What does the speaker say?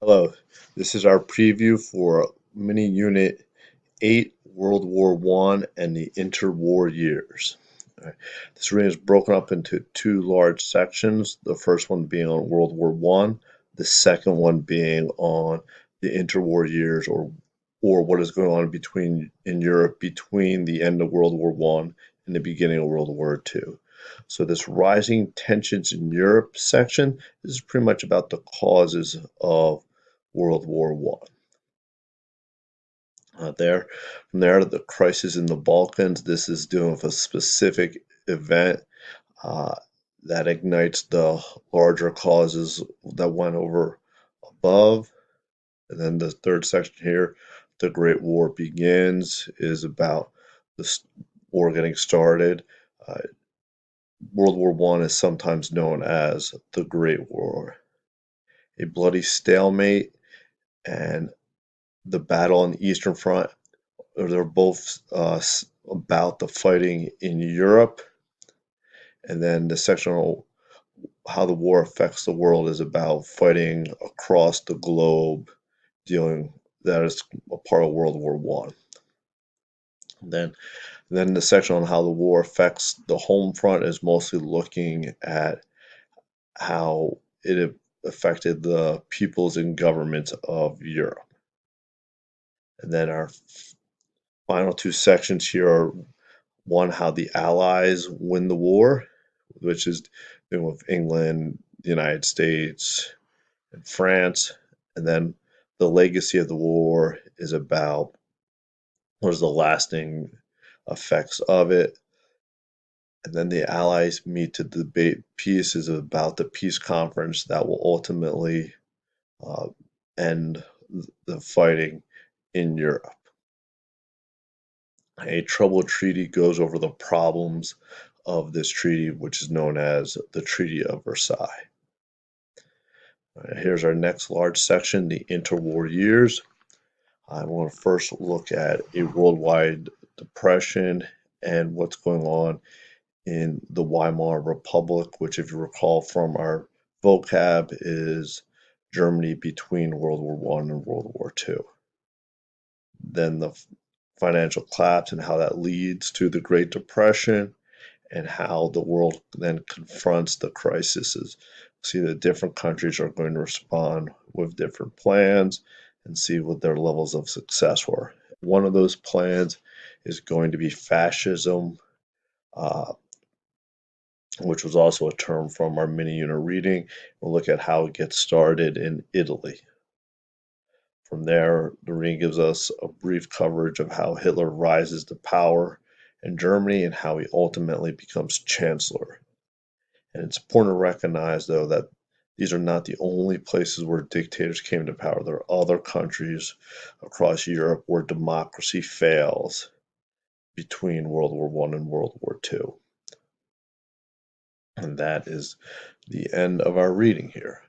Hello, this is our preview for mini unit 8, World War I and the interwar years. All right. This reading is broken up into two large sections, the first one being on World War I, the second one being on the interwar years or what is going on in Europe between the end of World War I and the beginning of World War II. So this rising tensions in Europe section is pretty much about the causes of World War I. From there, the crisis in the Balkans. This is dealing with a specific event uh, that ignites the larger causes that went over above. And then the third section here, the Great War begins, is about this war getting started. Uh, World War I is sometimes known as the Great War. A bloody stalemate and the battle on the Eastern Front. They're both about the fighting in Europe, and then the section on how the war affects the world is about fighting across the globe, dealing that is a part of World War One. Then, then the section on how the war affects the home front is mostly looking at how it affected the peoples and governments of Europe. And then our final two sections here are one, how the Allies win the war, which is with England, the United States, and France. And then the legacy of the war is about what is the lasting effects of it. And then the Allies meet to debate peace is about the peace conference that will ultimately uh, end the fighting in Europe. A troubled treaty goes over the problems of this treaty, which is known as the Treaty of Versailles. Here's our next large section, the interwar years. I want to first look at a worldwide depression and what's going on in the Weimar Republic, which, if you recall from our vocab, is Germany between World War One and World War Two. Then the financial collapse and how that leads to the Great Depression and how the world then confronts the crises. See that different countries are going to respond with different plans and see what their levels of success were. One of those plans is going to be fascism, uh, which was also a term from our mini unit reading. We'll look at how it gets started in Italy. From there, the reading gives us a brief coverage of how Hitler rises to power in Germany and how he ultimately becomes chancellor. And it's important to recognize, though, that these are not the only places where dictators came to power. There are other countries across Europe where democracy fails between World War One and World War Two. And that is the end of our reading here.